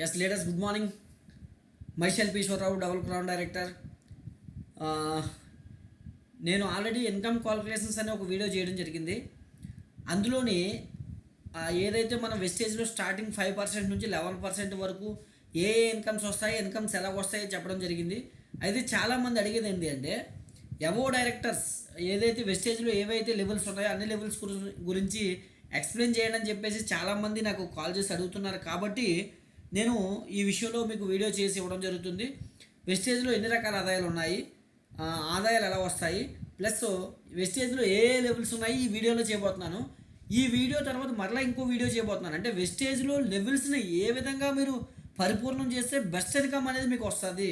Yes, ladies, good morning. Myself Ishwar Rao, Double Crown Director. నేను already income qualifications అనే ఒక video చేయడం జరిగింది. అందులోని ఏదైతే మన వెస్టేజ్లో స్టార్టింగ్ 5% నుంచి 11% వరకు ఏ ఇన్కమ్స్ వస్తాయి, ఇన్కమ్స్ ఎలా వస్తాయో చెప్పడం జరిగింది. అయితే చాలామంది అడిగేది ఏంటి అంటే అబోవ్ డైరెక్టర్స్ ఏదైతే వెస్టేజ్లో ఏవైతే లెవెల్స్ ఉంటాయో అన్ని లెవెల్స్ గురించి ఎక్స్ప్లెయిన్ చేయండి అని చెప్పేసి చాలామంది నాకు కాల్ చేసి అడుగుతున్నారు. కాబట్టి నేను ఈ విషయంలో మీకు వీడియో చేసి ఇవ్వడం జరుగుతుంది. వెస్టేజ్లో ఎన్ని రకాల ఆదాయాలు ఉన్నాయి, ఆదాయాలు ఎలా వస్తాయి, ప్లస్ వెస్టేజ్లో ఏ లెవెల్స్ ఉన్నాయి ఈ వీడియోలో చేయబోతున్నాను. ఈ వీడియో తర్వాత మరలా ఇంకో వీడియో చేయబోతున్నాను. అంటే వెస్టేజ్లో లెవెల్స్ని ఏ విధంగా మీరు పరిపూర్ణం చేస్తే బెస్ట్ ఇన్కమ్ అనేది మీకు వస్తుంది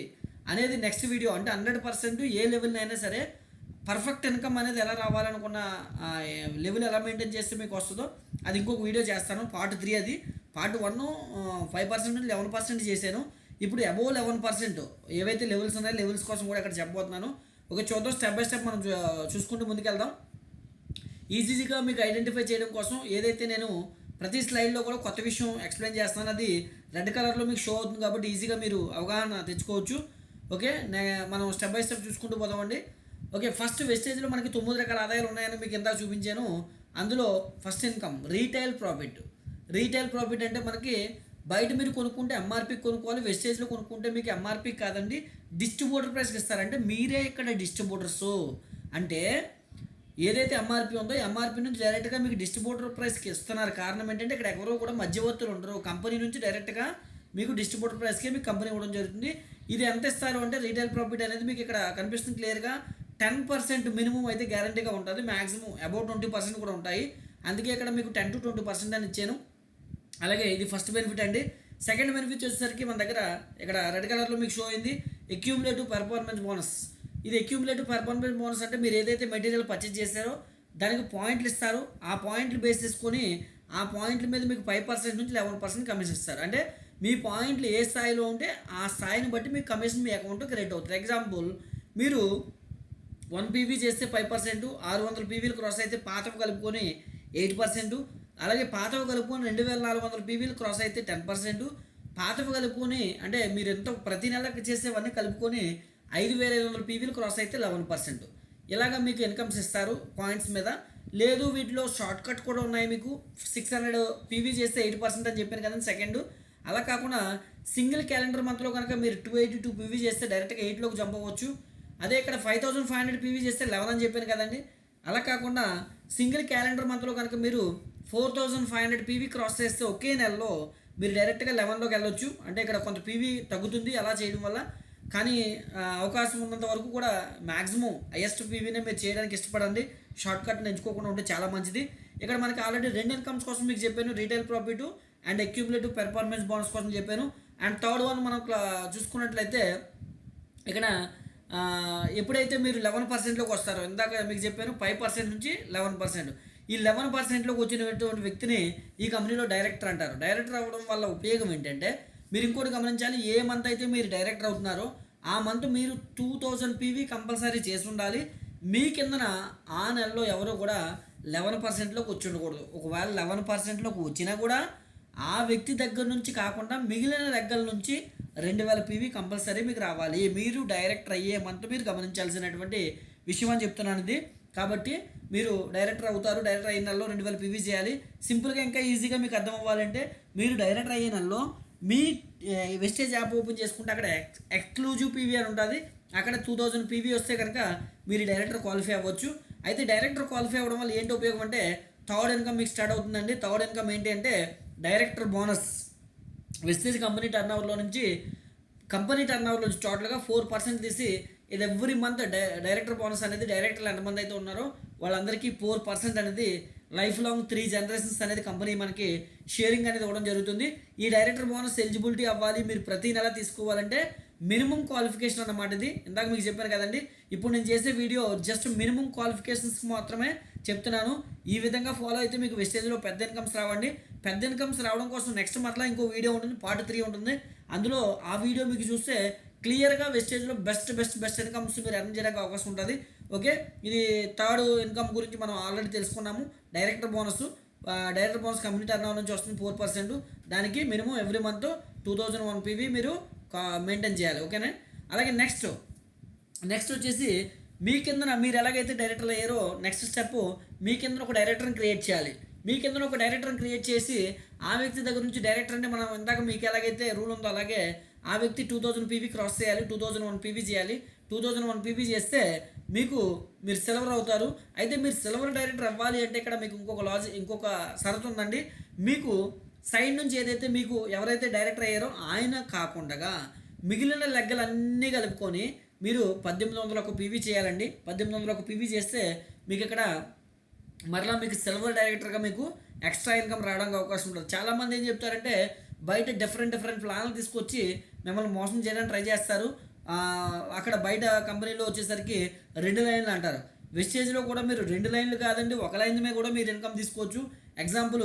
అనేది నెక్స్ట్ వీడియో. అంటే 100% ఏ లెవెల్ని అయినా సరే పర్ఫెక్ట్ ఇన్కమ్ అనేది ఎలా రావాలనుకున్న లెవెల్ ఎలా మెయింటైన్ చేస్తే మీకు వస్తుందో అది ఇంకొక వీడియో చేస్తాను. పార్ట్ 3 అది. పార్ట్ 1 5% నుండి 11% చేశాను. ఇప్పుడు అబోవ్ 11% ఏవైతే లెవెల్స్ ఉన్నాయో లెవెల్స్ కోసం కూడా ఇక్కడ చెప్పబోతున్నాను. ఒక చూద్దాం, స్టెప్ బై స్టెప్ మనం చూసుకుంటూ ముందుకెళ్దాం. ఈజీగా మీకు ఐడెంటిఫై చేయడం కోసం ఏదైతే నేను ప్రతి స్లైడ్లో కూడా కొత్త విషయం ఎక్స్ప్లెయిన్ చేస్తాను, అది రెడ్ కలర్లో మీకు షో అవుతుంది కాబట్టి ఈజీగా మీరు అవగాహన తెచ్చుకోవచ్చు. ఓకే, మనం స్టెప్ బై స్టెప్ చూసుకుంటూ పోదామండి. ఓకే, ఫస్ట్ వెస్టేజ్లో మనకి 9 రకాల ఆదాయాలు ఉన్నాయని మీకు ఇందాక చూపించాను. అందులో first income retail profit. Retail profit అంటే మనకి బయట మీరు కొనుక్కుంటే ఎంఆర్పీ కొనుక్కోవాలి, వెస్టేజ్లో కొనుక్కుంటే మీకు ఎంఆర్పీ కాదండి డిస్ట్రిబ్యూటర్ ప్రైస్కి ఇస్తారంటే మీరే ఇక్కడ డిస్ట్రిబ్యూటర్స్. అంటే ఏదైతే ఎంఆర్పీ ఉందో ఎంఆర్పీ నుంచి డైరెక్ట్గా మీకు డిస్ట్రిబ్యూటర్ ప్రైస్కి ఇస్తున్నారు. కారణం ఏంటంటే ఇక్కడ ఎవరో కూడా మధ్యవర్తులు ఉండరు. కంపెనీ నుంచి డైరెక్ట్గా మీకు డిస్ట్రిబ్యూటర్ ప్రైస్కే మీకు కంపెనీ ఇవ్వడం జరుగుతుంది. ఇది ఎంత ఇస్తారు అంటే రీటైల్ ప్రాఫిట్ అనేది మీకు ఇక్కడ కనిపిస్తుంది క్లియర్గా. 10% మినిమం అయితే గ్యారంటీగా ఉంటుంది, మ్యాక్సిమం అబౌట్ 20% కూడా ఉంటాయి. అందుకే ఇక్కడ మీకు 10 to 20% అని ఇచ్చాను. అలాగే ఇది ఫస్ట్ బెనిఫిట్ అండి. సెకండ్ బెనిఫిట్ వచ్చేసరికి మన దగ్గర ఇక్కడ రెడ్ కలర్లో మీకు షో అయింది అక్యూములేటివ్ పెర్ఫార్మెన్స్ బోనస్. ఇది అక్యూములేటివ్ పెర్ఫార్మెన్స్ బోనస్ అంటే మీరు ఏదైతే మెటీరియల్ పర్చేజ్ చేశారో దానికి పాయింట్లు ఇస్తారు. ఆ పాయింట్లు బేస్ చేసుకొని ఆ పాయింట్ల మీద మీకు 5% నుంచి 11% కమిషన్ ఇస్తారు. అంటే మీ పాయింట్లు ఏ స్థాయిలో ఉంటే ఆ స్థాయిని బట్టి మీకు కమిషన్ మీ అకౌంట్కి క్రెడిట్ అవుతుంది. ఎగ్జాంపుల్, మీరు 1 PV చేస్తే 5%, 600 PVలు క్రాస్ అయితే పాతవి కలుపుకొని 8%, అలాగే పాతవి కలుపుకొని 2400 PVలు క్రాస్ అయితే 10%, పాతవి కలుపుకొని అంటే మీరు ఎంతో ప్రతి నెలకి చేసేవన్నీ కలుపుకొని 5500 PVలు క్రాస్ అయితే 11%. ఇలాగా మీకు ఇన్కమ్స్ ఇస్తారు పాయింట్స్ మీద. లేదు వీటిలో షార్ట్ కట్ కూడా ఉన్నాయి. మీకు 600 PV చేస్తే 8% అని చెప్పాను కదండి సెకండ్. అలా కాకుండా సింగిల్ క్యాలెండర్ మంత్లో కనుక మీరు 282 PV చేస్తే డైరెక్ట్గా 8లోకి జంప్ అవ్వచ్చు. అదే ఇక్కడ 5500 PV చేస్తే 11 అని చెప్పాను కదండి. అలా కాకుండా సింగిల్ క్యాలెండర్ మంత్లో కనుక మీరు 4500 PV క్రాస్ చేస్తే ఒకే నెలలో మీరు డైరెక్ట్గా 11లోకి వెళ్ళొచ్చు. అంటే ఇక్కడ కొంత PV తగ్గుతుంది అలా చేయడం వల్ల. కానీ అవకాశం ఉన్నంత వరకు కూడా మ్యాక్సిమం హైయెస్ట్ PVనే మీరు చేయడానికి ఇష్టపడండి. షార్ట్ కట్ని ఎంచుకోకుండా ఉంటే చాలా మంచిది. ఇక్కడ మనకి ఆల్రెడీ 2 ఇన్కమ్స్ కోసం మీకు చెప్పాను, retail profit and accumulative performance bonus కోసం చెప్పాను. అండ్ థర్డ్ వన్ మనం చూసుకున్నట్లయితే ఇక్కడ ఎప్పుడైతే మీరు 11%లోకి వస్తారో, ఇందాక మీకు చెప్పాను 5% నుంచి 11%, ఈ 11%లోకి వచ్చినటువంటి వ్యక్తిని ఈ కంపెనీలో డైరెక్టర్ అంటారు. డైరెక్టర్ అవ్వడం వల్ల ఉపయోగం ఏంటంటే మీరు ఇంకోటి గమనించాలి, ఏ మంత్ అయితే మీరు డైరెక్టర్ అవుతున్నారో ఆ మంత్ మీరు 2000 PV కంపల్సరీ చేసి ఉండాలి. మీ కిందన ఆ నెలలో ఎవరు కూడా 11%లోకి వచ్చి ఉండకూడదు. ఒకవేళ 11%లోకి వచ్చినా కూడా ఆ వ్యక్తి దగ్గర నుంచి కాకుండా మిగిలిన దగ్గర నుంచి 2000 PV కంపల్సరీ మీకు రావాలి. మీరు డైరెక్టర్ అయ్యే మంత్ మీరు గమనించాల్సినటువంటి విషయం అని చెప్తున్నాను ఇది. కాబట్టి మీరు డైరెక్టర్ అవుతారు, డైరెక్టర్ అయిన నెలలో 2000 PV చేయాలి. సింపుల్గా ఇంకా ఈజీగా మీకు అర్థం అవ్వాలంటే మీరు డైరెక్టర్ అయ్యే నెలలో మీ వెస్టేజ్ యాప్ ఓపెన్ చేసుకుంటే అక్కడ ఎక్స్క్లూజివ్ PV అని ఉంటుంది. అక్కడ 2000 PV వస్తే కనుక మీరు డైరెక్టర్ క్వాలిఫై అవ్వచ్చు. అయితే డైరెక్టర్ క్వాలిఫై అవ్వడం వల్ల ఏంటి ఉపయోగం అంటే థర్డ్ ఇన్కమ్ మీకు స్టార్ట్ అవుతుందండి. థర్డ్ ఇన్కమ్ ఏంటి అంటే డైరెక్టర్ బోనస్. వెస్టేజ్ కంపెనీ టర్నోవర్లో నుంచి టోటల్గా 4% తీసి ఇది ఎవ్రీ మంత్ డైరెక్టర్ బోనస్ అనేది డైరెక్టర్లు ఎంతమంది అయితే ఉన్నారో వాళ్ళందరికీ 4% అనేది లైఫ్ లాంగ్ 3 generations అనేది కంపెనీ మనకి షేరింగ్ అనేది ఇవ్వడం జరుగుతుంది. ఈ డైరెక్టర్ బోనస్ ఎలిజిబిలిటీ అవ్వాలి, మీరు ప్రతి నెల తీసుకోవాలంటే మినిమం క్వాలిఫికేషన్ అన్నమాట ఇది. ఇందాక మీకు చెప్పాను కదండి, ఇప్పుడు నేను చేసే వీడియో జస్ట్ మినిమం క్వాలిఫికేషన్స్ మాత్రమే చెప్తున్నాను. ఈ విధంగా ఫాలో అయితే మీకు వెస్టేజ్లో పెద్ద ఇన్కమ్స్ రావండి. పెద్ద ఇన్కమ్స్ రావడం కోసం నెక్స్ట్ మరలా ఇంకో వీడియో ఉంటుంది, పార్ట్ 3 ఉంటుంది. అందులో ఆ వీడియో మీకు చూస్తే క్లియర్గా వెస్టేజ్లో బెస్ట్ ఇన్కమ్స్ మీరు ఎర్న్ చేయడానికి అవకాశం ఉంటుంది. ఓకే, ఇది థర్డ్ ఇన్కమ్ గురించి మనం ఆల్రెడీ తెలుసుకున్నాము, director bonus. Director bonus company turn over నుంచి వస్తుంది 4%. దానికి మినిమం ఎవ్రీ మంత్ 2001 పీవీ మీరు మెయింటైన్ చేయాలి. ఓకేనా. అలాగే నెక్స్ట్ వచ్చేసి మీ కిందన మీరు ఎలాగైతే డైరెక్టర్లు అయ్యారో నెక్స్ట్ స్టెప్ మీ కిందన ఒక డైరెక్టర్ని క్రియేట్ చేయాలి. మీ కిందన ఒక డైరెక్టర్ని క్రియేట్ చేసి ఆ వ్యక్తి దగ్గర నుంచి డైరెక్టర్ అంటే మనం ఇందాక మీకు ఎలాగైతే రూల్ ఉందో అలాగే ఆ వ్యక్తి 2000 పీవీ క్రాస్ చేయాలి, 2001 పీవీ చేయాలి. 2001 పీవీ చేస్తే మీరు సిల్వర్ అవుతారు. అయితే మీరు సిల్వర్ డైరెక్టర్ అవ్వాలి అంటే ఇక్కడ మీకు ఇంకొక షరతు ఉందండి. మీకు సైడ్ నుంచి ఏదైతే మీకు ఎవరైతే డైరెక్టర్ అయ్యారో ఆయన కాకుండా మిగిలిన లెగ్గలన్నీ కలుపుకొని మీరు 1801 పీవీ చేయాలండి. 1801 పీవీ చేస్తే మీకు ఇక్కడ మరలా మీకు సిల్వర్ డైరెక్టర్గా మీకు ఎక్స్ట్రా ఇన్కమ్ రావడానికి అవకాశం ఉంటుంది. చాలామంది ఏం చెప్తారంటే బయట డిఫరెంట్ ప్లాన్లు తీసుకొచ్చి మిమ్మల్ని మోసం చేయడానికి ట్రై చేస్తారు. అక్కడ బయట కంపెనీలో వచ్చేసరికి 2 లైన్లు అంటారు. వెస్టేజ్లో కూడా మీరు 2 లైన్లు కాదండి, 1 లైన్ మీద కూడా మీరు ఇన్కమ్ తీసుకోవచ్చు. ఎగ్జాంపుల్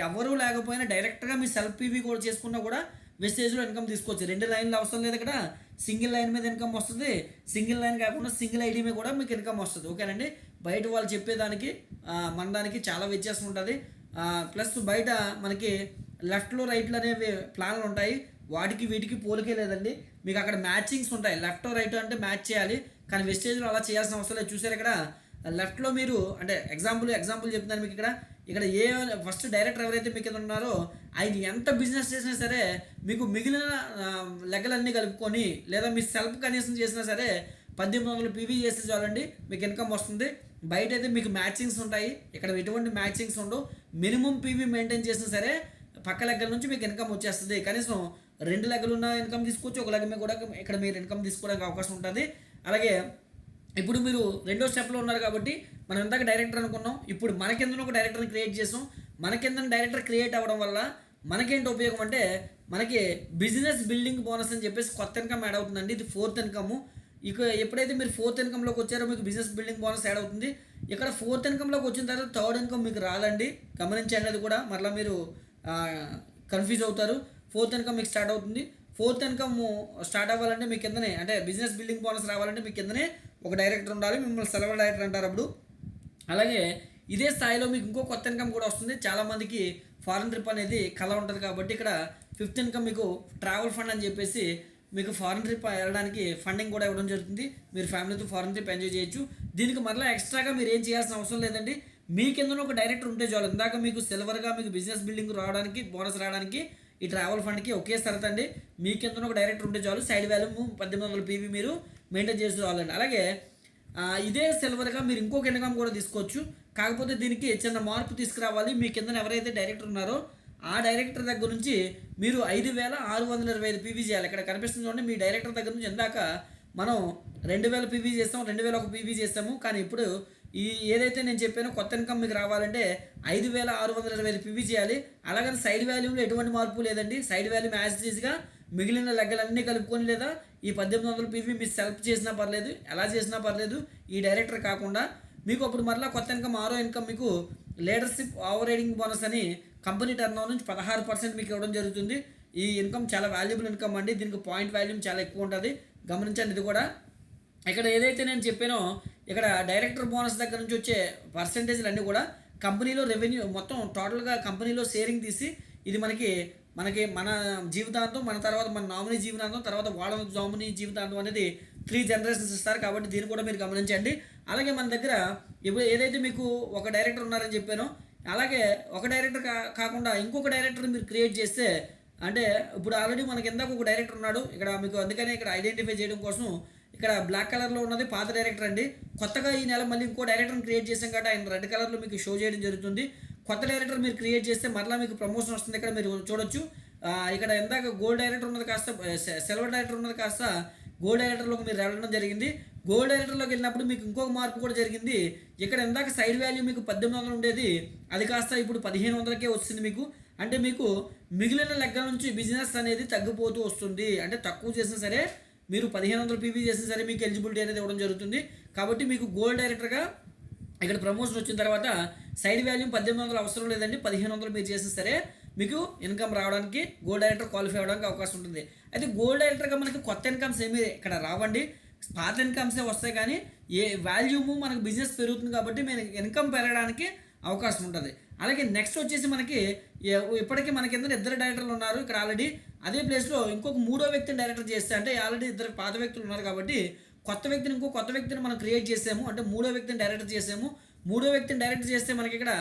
ఎవరు లేకపోయినా డైరెక్ట్గా మీ సెల్ఫ్ పీవీ కూడా చేసుకున్నా కూడా వెస్టేజ్లో ఇన్కమ్ తీసుకోవచ్చు. 2 లైన్లు అవసరం లేదు. ఇక్కడ సింగిల్ లైన్ మీద ఇన్కమ్ వస్తుంది. సింగిల్ లైన్ కాకుండా సింగిల్ ఐడి మీద కూడా మీకు ఇన్కమ్ వస్తుంది. ఓకేనండి. బయట వాళ్ళు చెప్పేదానికి మన దానికి చాలా వ్యత్యాసం ఉంటుంది. ప్లస్ బయట మనకి లెఫ్ట్లో రైట్లు అనేవి ప్లాన్లు ఉంటాయి. వాటికి వీటికి పోలికే లేదండి. మీకు అక్కడ మ్యాచింగ్స్ ఉంటాయి. లెఫ్ట్ రైట్ అంటే మ్యాచ్ చేయాలి. కానీ వెస్టేజ్లో అలా చేయాల్సిన అవసరం లేదు. చూసారు ఇక్కడ లెఫ్ట్లో మీరు అంటే ఎగ్జాంపుల్ చెప్తున్నాను మీకు. ఇక్కడ ఫస్ట్ డైరెక్టర్ ఎవరైతే మీకు కింద ఉన్నారో ఆయన ఎంత బిజినెస్ చేసినా సరే మీకు మిగిలిన లెక్కలన్నీ కలుపుకొని లేదా మీ సెల్ఫ్ కనీసం చేసినా సరే 1800 పీవీ చేస్తే చాలండి మీకు ఇన్కమ్ వస్తుంది. బయట అయితే మీకు మ్యాచింగ్స్ ఉంటాయి. ఇక్కడ ఎటువంటి మ్యాచింగ్స్ ఉండవు. మినిమం పీవీ మెయింటైన్ చేసినా సరే పక్క లెక్కల నుంచి మీకు ఇన్కమ్ వచ్చేస్తుంది. కనీసం 2 లెక్కలు ఉన్న ఇన్కమ్ తీసుకోవచ్చు. ఒక లెక్క మీద కూడా ఇక్కడ మీరు ఇన్కమ్ తీసుకోవడానికి అవకాశం ఉంటుంది. అలాగే ఇప్పుడు మీరు రెండో స్టెప్లో ఉన్నారు కాబట్టి మనం ఇందాక డైరెక్టర్ అనుకున్నాం. ఇప్పుడు మన కింద ఒక డైరెక్టర్ని క్రియేట్ చేసాం. మన కింద డైరెక్టర్ క్రియేట్ అవ్వడం వల్ల మనకేంటి ఉపయోగం అంటే మనకి బిజినెస్ బిల్డింగ్ బోనస్ అని చెప్పేసి కొత్త ఇన్కమ్ యాడ్ అవుతుందండి. ఇది 4th ఇన్కమ్. ఇక ఎప్పుడైతే మీరు 4th ఇన్కమ్లోకి వచ్చారో మీకు బిజినెస్ బిల్డింగ్ బోనస్ యాడ్ అవుతుంది. ఇక్కడ 4th ఇన్కమ్లోకి వచ్చిన తర్వాత 3rd ఇన్కమ్ మీకు రాదండి. గమనించండి. అది కూడా మరలా మీరు కన్ఫ్యూజ్ అవుతారు. 4th ఇన్కమ్ మీకు స్టార్ట్ అవుతుంది. 4th ఇన్కమ్ స్టార్ట్ అవ్వాలంటే మీ కిందనే అంటే బిజినెస్ బిల్డింగ్ బోనస్ రావాలంటే మీ కిందనే ఒక డైరెక్టర్ ఉండాలి. మిమ్మల్ని సిల్వర్ డైరెక్టర్ అంటారు అప్పుడు. అలాగే ఇదే స్థాయిలో మీకు ఇంకో కొత్త ఇన్కమ్ కూడా వస్తుంది. చాలామందికి ఫారెన్ ట్రిప్ అనేది కళ ఉంటుంది కాబట్టి ఇక్కడ 5th ఇన్కమ్ మీకు ట్రావెల్ ఫండ్ అని చెప్పేసి మీకు ఫారెన్ ట్రిప్ వెళ్ళడానికి ఫండింగ్ కూడా ఇవ్వడం జరుగుతుంది. మీరు ఫ్యామిలీతో ఫారెన్ ట్రిప్ ఎంజాయ్ చేయొచ్చు. దీనికి మరలా ఎక్స్ట్రాగా మీరు ఏం చేయాల్సిన అవసరం లేదండి. మీ కింద ఒక డైరెక్టర్ ఉంటే చాలు. ఇందాక మీకు సిల్వర్గా మీకు బిజినెస్ బిల్డింగ్ రావడానికి బోనస్ రావడానికి ఈ ట్రావెల్ ఫండ్కి ఒకే షరతు అండి. మీ కింద ఒక డైరెక్టర్ ఉంటే చాలు. సైడ్ వాల్యూ 1800 పీవీ మీరు మెయింటైన్ చేస్తూ రావాలండి. అలాగే ఇదే సిల్వర్గా మీరు ఇంకొక ఇన్కమ్ కూడా తీసుకోవచ్చు. కాకపోతే దీనికి చిన్న మార్పు తీసుకురావాలి. మీ కింద ఎవరైతే డైరెక్టర్ ఉన్నారో ఆ డైరెక్టర్ దగ్గర నుంచి మీరు 5625 పీవీ చేయాలి. ఇక్కడ కనిపిస్తుంది చూడండి. మీ డైరెక్టర్ దగ్గర నుంచి ఇందాక మనం 2000 పీవీ చేస్తాం, 2001 పీవీ చేస్తాము. కానీ ఇప్పుడు ఏదైతే నేను చెప్పానో కొత్త ఇన్కమ్ మీకు రావాలంటే 5625 పీవీ చేయాలి. అలాగని సైడ్ వాల్యూలో ఎటువంటి మార్పు లేదండి. సైడ్ వాల్యూ యాజ్ ఈజ్గా మిగిలిన లెక్కలన్నీ కలుపుకొని లేదా ఈ 1800 పీవీ మీరు సెల్ఫ్ చేసినా పర్లేదు, ఎలా చేసినా పర్లేదు. ఈ డైరెక్టర్ కాకుండా మీకు అప్పుడు మరలా కొత్త ఇన్కమ్ 6వ ఇన్కమ్ మీకు లీడర్షిప్ ఓవర్ రైడింగ్ బోనస్ అని కంపెనీ టర్న్ ఓవర్ నుంచి 16% మీకు ఇవ్వడం జరుగుతుంది. ఈ ఇన్కమ్ చాలా వాల్యుబుల్ ఇన్కమ్ అండి. దీనికి పాయింట్ వాల్యూమ్ చాలా ఎక్కువ ఉంటుంది. గమనించండి. ఇది కూడా ఇక్కడ ఏదైతే నేను చెప్పానో ఇక్కడ డైరెక్టర్ బోనస్ దగ్గర నుంచి వచ్చే పర్సంటేజ్లు అన్నీ కూడా కంపెనీలో రెవెన్యూ మొత్తం టోటల్గా కంపెనీలో షేరింగ్ తీసి ఇది మనకి మన జీవితాంతం, మన తర్వాత మన నామినీ జీవితాంతం, తర్వాత వాళ్ళ నామినీ జీవితాంతం అనేది 3 జనరేషన్స్ ఇస్తారు. కాబట్టి దీన్ని కూడా మీరు గమనించండి. అలాగే మన దగ్గర ఇప్పుడు ఏదైతే మీకు ఒక డైరెక్టర్ ఉన్నారని చెప్పానో అలాగే ఒక డైరెక్టర్ కాకుండా ఇంకొక డైరెక్టర్ మీరు క్రియేట్ చేస్తే అంటే ఇప్పుడు ఆల్రెడీ మనకి ఇందాక ఒక డైరెక్టర్ ఉన్నాడు ఇక్కడ మీకు. అందుకనే ఇక్కడ ఐడెంటిఫై చేయడం కోసం ఇక్కడ బ్లాక్ కలర్లో ఉన్నది పాత డైరెక్టర్ అండి. కొత్తగా ఈ నెల మళ్ళీ ఇంకో డైరెక్టర్ని క్రియేట్ చేసాం కాబట్టి ఆయన రెడ్ కలర్లో మీకు షో చేయడం జరుగుతుంది. కొత్త డైరెక్టర్ మీరు క్రియేట్ చేస్తే మరలా మీకు ప్రమోషన్ వస్తుంది. ఇక్కడ మీరు చూడొచ్చు. ఇక్కడ ఇందాక గోల్డ్ డైరెక్టర్ ఉన్నది కాస్త సిల్వర్ డైరెక్టర్ ఉన్నది కాస్త గోల్డ్ డైరెక్టర్లోకి మీరు వెళ్ళడం జరిగింది. గోల్డ్ డైరెక్టర్లోకి వెళ్ళినప్పుడు మీకు ఇంకొక మార్పు కూడా జరిగింది. ఇక్కడ ఇందాక సైడ్ వాల్యూ మీకు 1800 ఉండేది, అది కాస్త ఇప్పుడు 1500కే వస్తుంది మీకు. అంటే మీకు మిగిలిన లెక్కల నుంచి బిజినెస్ అనేది తగ్గిపోతూ వస్తుంది. అంటే తక్కువ చేసినా సరే మీరు 1500 పీవీ చేసినా సరే మీకు ఎలిజిబిలిటీ అనేది ఇవ్వడం జరుగుతుంది. కాబట్టి మీకు గోల్డ్ డైరెక్టర్గా ఇక్కడ ప్రమోషన్ వచ్చిన తర్వాత సైడ్ వాల్యూ 1800 అవసరం లేదండి. 1500 మీరు చేసినా సరే మీకు ఇన్కమ్ రావడానికి గోల్డ్ డైరెక్టర్ క్వాలిఫై అవ్వడానికి అవకాశం ఉంటుంది. అయితే గోల్డ్ డైరెక్టర్గా మనకి కొత్త ఇన్కమ్స్ ఏమి ఇక్కడ రావండి. పాత ఇన్కమ్సే వస్తాయి. కానీ ఏ వాల్యూము మనకు బిజినెస్ పెరుగుతుంది కాబట్టి మేము ఇన్కమ్ పెరగడానికి అవకాశం ఉంటుంది. అలాగే నెక్స్ట్ వచ్చేసి మనకి ఇప్పటికీ మన కింద ఇద్దరు డైరెక్టర్లు ఉన్నారు ఇక్కడ ఆల్రెడీ. అదే ప్లేస్లో ఇంకొక మూడో వ్యక్తిని డైరెక్టర్ చేస్తే, అంటే ఆల్రెడీ ఇద్దరు పాత వ్యక్తులు ఉన్నారు కాబట్టి కొత్త వ్యక్తిని మనం క్రియేట్ చేసాము, అంటే మూడో వ్యక్తిని డైరెక్టర్ చేసాము. మూడో వ్యక్తిని డైరెక్ట్ చేస్తే మనకి ఇక్కడ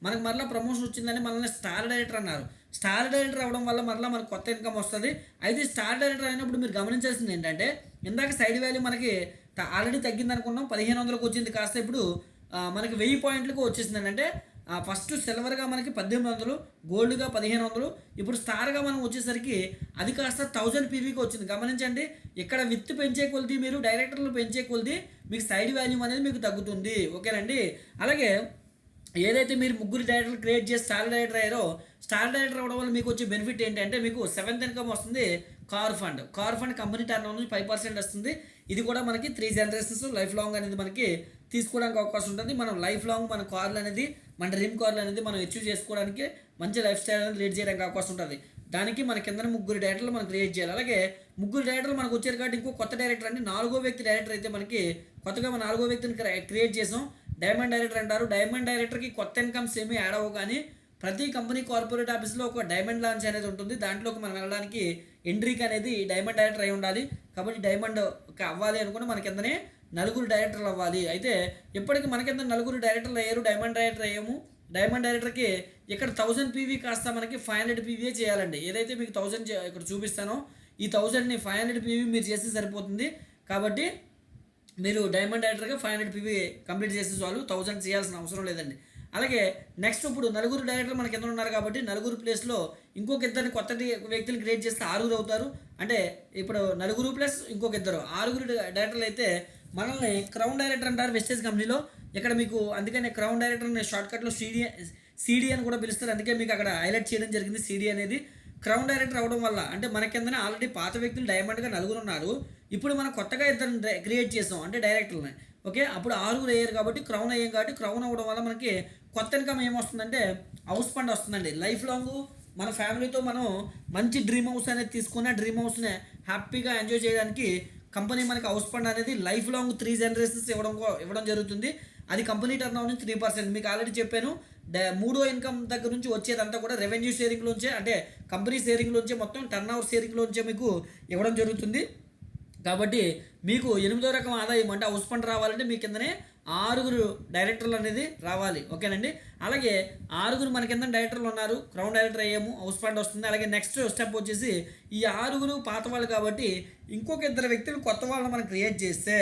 మనకు మరలా ప్రమోషన్ వచ్చిందని మనల్ని స్టార్ డైరెక్టర్ అన్నారు. స్టార్ డైరెక్టర్ అవ్వడం వల్ల మరలా మనకు కొత్త ఇన్కమ్ వస్తుంది. అయితే స్టార్ డైరెక్టర్ అయినప్పుడు మీరు గమనించాల్సింది ఏంటంటే, ఇందాక సైడ్ వాల్యూ మనకి ఆల్రెడీ తగ్గింది అనుకున్నాం, 1500కు వచ్చింది, కాస్త ఇప్పుడు మనకి 1000 పాయింట్లకు వచ్చేసిందండి. అంటే ఫస్ట్ సిల్వర్గా మనకి 1800, గోల్డ్గా 1500, ఇప్పుడు స్టార్గా మనం వచ్చేసరికి అది కాస్త 1000 పీవీకి వచ్చింది. గమనించండి, ఇక్కడ విత్ పెంచే కొలిది, మీరు డైరెక్టర్లు పెంచే కొలిది మీకు సైడ్ వాల్యూ అనేది మీకు తగ్గుతుంది. ఓకేనండి. అలాగే ఏదైతే మీరు ముగ్గురు డైరెక్టర్లు క్రియేట్ చేసి స్టార్ డైరెక్టర్ అయ్యారో, స్టార్ డైరెక్టర్ అవ్వడం వల్ల మీకు వచ్చే బెనిఫిట్ ఏంటంటే, మీకు 7th ఇన్కమ్ వస్తుంది. కార్ ఫండ్ కంపెనీ టర్న్ నుంచి 5% వస్తుంది. ఇది కూడా మనకి 3 జనరేషన్స్ లైఫ్ లాంగ్ అనేది మనకి తీసుకోవడానికి అవకాశం ఉంటుంది. మనం లైఫ్ లాంగ్ మన కార్లు అనేది, మన డ్రీమ్ కార్లు అనేది మనం అచీవ్ చేసుకోవడానికి, మంచి లైఫ్ స్టైల్ అనేది లీడ్ చేయడానికి అవకాశం ఉంటుంది. దానికి మన కింద ముగ్గురు డైరెక్టర్లు మనం క్రియేట్ చేయాలి. అలాగే ముగ్గురు డైరెక్టర్లు మనకు వచ్చారు కాబట్టి ఇంకో కొత్త డైరెక్టర్ అంటే 4వ వ్యక్తి డైరెక్టర్ అయితే మనకి కొత్తగా మన 4వ వ్యక్తిని క్రియేట్ చేసాం. డైమండ్ డైరెక్టర్ అంటారు. డైమండ్ డైరెక్టర్కి కొత్త ఇన్కమ్స్ ఏమీ యాడ్ అవ్వవు, కానీ ప్రతి కంపెనీ కార్పొరేట్ ఆఫీస్లో ఒక డైమండ్ లాంచ్ అనేది ఉంటుంది. దాంట్లోకి మనం వెళ్ళడానికి ఎంట్రీకి అనేది డైమండ్ డైరెక్టర్ అయి ఉండాలి. కాబట్టి డైమండ్ అవ్వాలి అనుకుంటే మన కిందనే 4 డైరెక్టర్లు అవ్వాలి. అయితే ఇప్పటికి మన కింద 4 డైరెక్టర్లు అయ్యారు, డైమండ్ డైరెక్టర్ అయ్యాము. డైమండ్ డైరెక్టర్కి ఇక్కడ 1000 పీవీ కాస్త మనకి 500 పీవీ చేయాలండి. ఏదైతే మీకు 1000 ఇక్కడ చూపిస్తానో ఈ 1000ని 500 పీవీ మీరు చేస్తే సరిపోతుంది. కాబట్టి మీరు డైమండ్ డైరెక్టర్గా 500 పీవీ కంప్లీట్ చేస్తే చాలు, 1000 చేయాల్సిన అవసరం లేదండి. అలాగే నెక్స్ట్ ఇప్పుడు 4 డైరెక్టర్లు మనకి ఎంత ఉన్నారు కాబట్టి 4 ప్లేస్లో ఇంకొక ఇద్దరిని కొత్త వ్యక్తులు క్రియేట్ చేస్తే 6 అవుతారు. అంటే ఇప్పుడు 4 ప్లస్ ఇంకొక ఇద్దరు 6 డైరెక్టర్లు అయితే మనల్ని క్రౌన్ డైరెక్టర్ అంటారు వెస్టేజ్ కంపెనీలో. ఇక్కడ మీకు అందుకనే క్రౌన్ డైరెక్టర్ని షార్ట్కట్లో సిడి అని కూడా పిలుస్తారు. అందుకే మీకు అక్కడ హైలైట్ చేయడం జరిగింది సిడి అనేది. క్రౌన్ డైరెక్టర్ అవడం వల్ల అంటే మన కిందనే ఆల్రెడీ పాత వ్యక్తులు డైమండ్గా 4 ఉన్నారు. ఇప్పుడు మనం కొత్తగా ఇద్దరిని క్రియేట్ చేసాం, అంటే డైరెక్టర్ని. ఓకే, అప్పుడు 6 అయ్యారు కాబట్టి క్రౌన్ అయ్యాం కాబట్టి క్రౌన్ అవ్వడం వల్ల మనకి కొత్త ఇన్కమ్ ఏమొస్తుందంటే హౌస్ ఫండ్ వస్తుందండి. లైఫ్ లాంగ్ మన ఫ్యామిలీతో మనం మంచి డ్రీమ్ హౌస్ అనేది తీసుకున్న డ్రీమ్ హౌస్ని హ్యాపీగా ఎంజాయ్ చేయడానికి కంపెనీ మనకి హౌస్ ఫండ్ అనేది లైఫ్ లాంగ్ 3 జనరేషన్స్ ఇవ్వడం జరుగుతుంది. అది కంపెనీ టర్న్ ఓవర్ నుంచి 3%. మీకు ఆల్రెడీ చెప్పాను, మూడో ఇన్కమ్ దగ్గర నుంచి వచ్చేదంతా కూడా రెవెన్యూ షేరింగ్లోంచే, అంటే కంపెనీ షేరింగ్లోంచే, మొత్తం టర్న్ ఓవర్ షేరింగ్లోంచే మీకు ఇవ్వడం జరుగుతుంది. కాబట్టి మీకు 8వ రకం ఆదాయం అంటే హౌస్ ఫండ్ రావాలంటే మీ కిందనే 6 డైరెక్టర్లు అనేది రావాలి. ఓకేనండి. అలాగే 6 మన కింద డైరెక్టర్లు ఉన్నారు, క్రౌన్ డైరెక్టర్ అయ్యాము, హౌస్ ఫండ్ వస్తుంది. అలాగే నెక్స్ట్ స్టెప్ వచ్చేసి ఈ 6 పాత వాళ్ళు కాబట్టి ఇంకొక 2 వ్యక్తులు కొత్త వాళ్ళని మనం క్రియేట్ చేస్తే,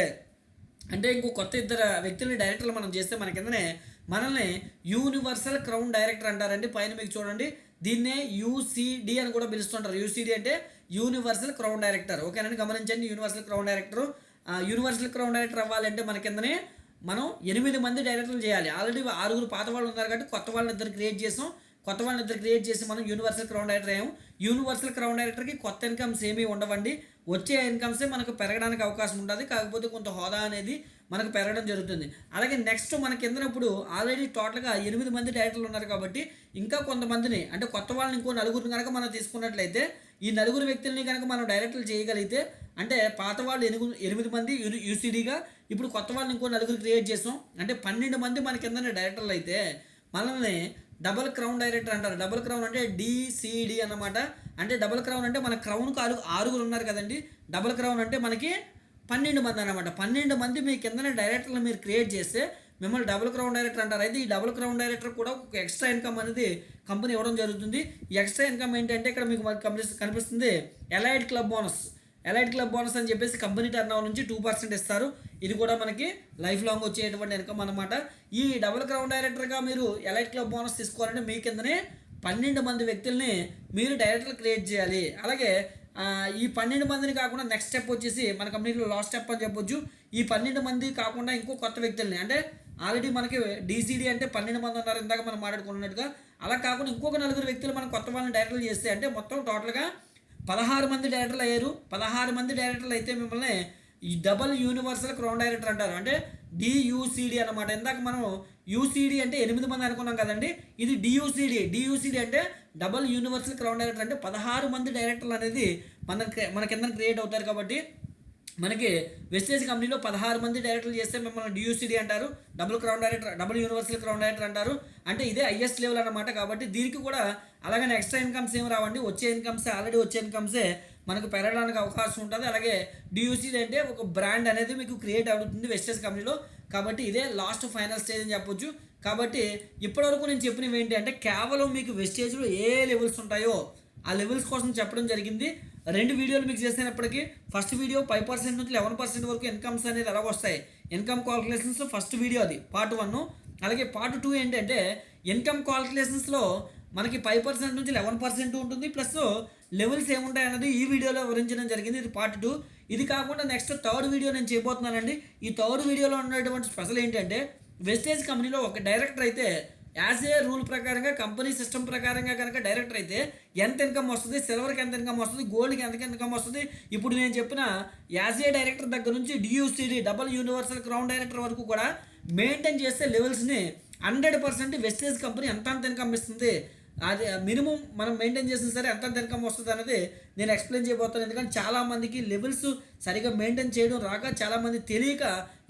అంటే ఇంకో కొత్త 2 వ్యక్తులని డైరెక్టర్లు మనం చేస్తే మన కిందనే మనల్ని యూనివర్సల్ క్రౌన్ డైరెక్టర్ అంటారండి. పైన మీకు చూడండి, దీన్నే యూసీడీ అని కూడా పిలుస్తుంటారు. యూసీడీ అంటే యూనివర్సల్ క్రౌన్ డైరెక్టర్. ఓకేనండి, గమనించండి. యూనివర్సల్ క్రౌన్ డైరెక్టర్ అవ్వాలంటే మన కిందనే మనం 8 మంది డైరెక్టర్లు చేయాలి. ఆల్రెడీ 6 పాత వాళ్ళు ఉన్నారు కాబట్టి కొత్త వాళ్ళని 2 క్రియేట్ చేసాం. కొత్త వాళ్ళని 2 క్రియేట్ చేసి మనం యూనివర్సల్ క్రౌన్ డైరెక్టర్ అయ్యాము. యూనివర్సల్ క్రౌన్ డైరెక్టర్కి కొత్త ఇన్కమ్స్ ఏమీ ఉండవండి. వచ్చే ఇన్కమ్సే మనకు పెరగడానికి అవకాశం ఉంటుంది. కాకపోతే కొంత హోదా అనేది మనకు పెరగడం జరుగుతుంది. అలాగే నెక్స్ట్ మన కింద ఇప్పుడు ఆల్రెడీ టోటల్గా 8 మంది డైరెక్టర్లు ఉన్నారు కాబట్టి ఇంకా కొంతమందిని, అంటే కొత్త వాళ్ళని ఇంకో 4 కనుక మనం తీసుకున్నట్లయితే ఈ 4 వ్యక్తుల్ని కనుక మనం డైరెక్టర్లు చేయగలిగితే, అంటే పాత వాళ్ళు 8 మంది యూసీడీగా, ఇప్పుడు కొత్త వాళ్ళని ఇంకో 4 క్రియేట్ చేసాం, అంటే 12 మంది మన కింద డైరెక్టర్లు అయితే మనల్ని డబుల్ క్రౌన్ డైరెక్టర్ అంటారు. డబుల్ క్రౌన్ అంటే డిసిడి అన్నమాట. అంటే డబుల్ క్రౌన్ అంటే మన క్రౌన్కు 6 ఉన్నారు కదండి. డబుల్ క్రౌన్ అంటే మనకి 12 మంది అనమాట. 12 మంది మీ కింద డైరెక్టర్లు మీరు క్రియేట్ చేస్తే మిమ్మల్ని డబుల్ క్రౌన్ డైరెక్టర్ అంటారు. అయితే ఈ డబుల్ క్రౌన్ డైరెక్టర్ కూడా ఒక ఎక్స్ట్రా ఇన్కమ్ అనేది కంపెనీ ఇవ్వడం జరుగుతుంది. ఈ ఎక్స్ట్రా ఇన్కమ్ ఏంటంటే ఇక్కడ మీకు కనిపిస్తుంది ఎలైట్ క్లబ్ బోనస్ అని చెప్పేసి కంపెనీ టర్న్ ఓవర్ నుంచి 2% ఇస్తారు. ఇది కూడా మనకి లైఫ్ లాంగ్ వచ్చేటువంటి ఇన్కమ్ అనమాట. ఈ డబుల్ క్రౌన్ డైరెక్టర్గా మీరు ఎలైట్ క్లబ్ బోనస్ తీసుకోవాలంటే మీ కిందనే 12 మంది వ్యక్తుల్ని మీరు డైరెక్టర్లు క్రియేట్ చేయాలి. అలాగే ఈ 12 మందిని కాకుండా నెక్స్ట్ స్టెప్ వచ్చేసి మన కంపెనీలో లాస్ట్ స్టెప్ అని చెప్పొచ్చు. ఈ 12 మంది కాకుండా ఇంకో కొత్త వ్యక్తుల్ని, అంటే ఆల్రెడీ మనకి డీసీడీ అంటే 12 మంది ఉన్నారు ఇందాక మనం మాట్లాడుకున్నట్టుగా, అలా కాకుండా ఇంకొక 4 వ్యక్తులు మనం కొత్త వాళ్ళని డైరెక్టర్లు చేస్తే, అంటే మొత్తం టోటల్గా 16 మంది డైరెక్టర్లు అయ్యారు. 16 మంది డైరెక్టర్లు అయితే మిమ్మల్ని ఈ డబల్ యూనివర్సల్ క్రౌన్ డైరెక్టర్ అంటారు. అంటే డియూసీడీ అనమాట. ఇందాక మనం యూసీడీ అంటే 8 మంది అనుకున్నాం కదండి, ఇది డియూసీడీ అంటే డబల్ యూనివర్సల్ క్రౌన్ డైరెక్టర్. అంటే 16 మంది డైరెక్టర్లు అనేది మన కింద క్రియేట్ అవుతారు. కాబట్టి మనకి వెస్టేజ్ కంపెనీలో 16 మంది డైరెక్టర్లు చేస్తే మిమ్మల్ని డియూసిడి అంటారు, double crown director, double universal crown director అంటారు. అంటే ఇదే హైయెస్ట్ లెవెల్ అన్నమాట. కాబట్టి దీనికి కూడా అలాగనే ఎక్స్ట్రా ఇన్కమ్స్ ఏమి రావండి, వచ్చే ఇన్కమ్సే, ఆల్రెడీ వచ్చే ఇన్కమ్సే మనకు పెరగడానికి అవకాశం ఉంటుంది. అలాగే డియూసిడి అంటే ఒక బ్రాండ్ అనేది మీకు క్రియేట్ అవుతుంది వెస్టేజ్ కంపెనీలో. కాబట్టి ఇదే లాస్ట్ ఫైనల్ స్టేజ్ అని చెప్పొచ్చు. కాబట్టి ఇప్పటివరకు నేను చెప్పినవి ఏంటి అంటే కేవలం మీకు వెస్టేజ్లో ఏ లెవెల్స్ ఉంటాయో ఆ లెవెల్స్ కోసం చెప్పడం జరిగింది. 2 వీడియోలు మీకు చేసినప్పటికీ ఫస్ట్ వీడియో 5% నుంచి 11% వరకు ఇన్కమ్స్ అనేది ఎలా వస్తాయి, ఇన్కమ్ క్యాల్కులేషన్స్ ఫస్ట్ వీడియో అది పార్ట్ 1. అలాగే పార్ట్ 2 ఏంటంటే ఇన్కమ్ క్యాల్కులేషన్స్లో మనకి 5% నుంచి 11% ఉంటుంది, ప్లస్ లెవెల్స్ ఏముంటాయి అన్నది ఈ వీడియోలో వివరించడం జరిగింది. ఇది పార్ట్ 2. ఇది కాకుండా నెక్స్ట్ థర్డ్ వీడియో నేను చేయబోతున్నానండి. ఈ థర్డ్ వీడియోలో ఉన్నటువంటి స్పెషల్ ఏంటంటే వెస్టేజ్ కంపెనీలో ఒక డైరెక్టర్ అయితే యాజ్ ఏ రూల్ ప్రకారంగా, కంపెనీ సిస్టమ్ ప్రకారంగా కనుక డైరెక్టర్ అయితే ఎంత ఇన్కమ్ వస్తుంది, సిల్వర్కి ఎంత ఇన్కమ్ వస్తుంది, గోల్డ్కి ఎంత ఇన్కమ్ వస్తుంది, ఇప్పుడు నేను చెప్పిన యాజ్ ఏ డైరెక్టర్ దగ్గర నుంచి డియూసిడి, డబుల్ యూనివర్సల్ క్రౌన్ డైరెక్టర్ వరకు కూడా మెయింటైన్ చేస్తే లెవెల్స్ని 100% వెస్టేజ్ కంపెనీ ఎంత ఇన్కమ్ ఇస్తుంది, అది మినిమం మనం మెయింటైన్ చేసిన సరే ఎంత ఇన్కమ్ వస్తుంది అనేది నేను ఎక్స్ప్లెయిన్ చేయబోతాను. ఎందుకంటే చాలామందికి లెవెల్స్ సరిగా మెయింటైన్ చేయడం రాక, చాలామంది తెలియక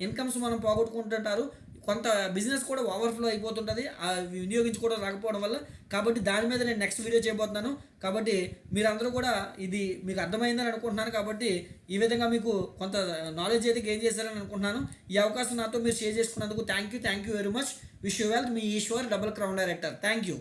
ఇన్కమ్స్ మనం పోగొట్టుకుంటుంటారు. కొంత బిజినెస్ కూడా ఓవర్ఫ్లో అయిపోతుంటుంది ఆ వినియోగించుకోవడం రాకపోవడం వల్ల. కాబట్టి దాని మీద నేను నెక్స్ట్ వీడియో చేయబోతున్నాను. కాబట్టి మీరందరూ కూడా ఇది మీకు అర్థమైందని అనుకుంటున్నాను. కాబట్టి ఈ విధంగా మీకు కొంత నాలెడ్జ్ అయితే గెయిన్ చేశారని అనుకుంటున్నాను. ఈ అవకాశం నాతో మీరు షేర్ చేసుకున్నందుకు thank you very much. Wish you well. మీ Eshwar, double crown director. Thank you.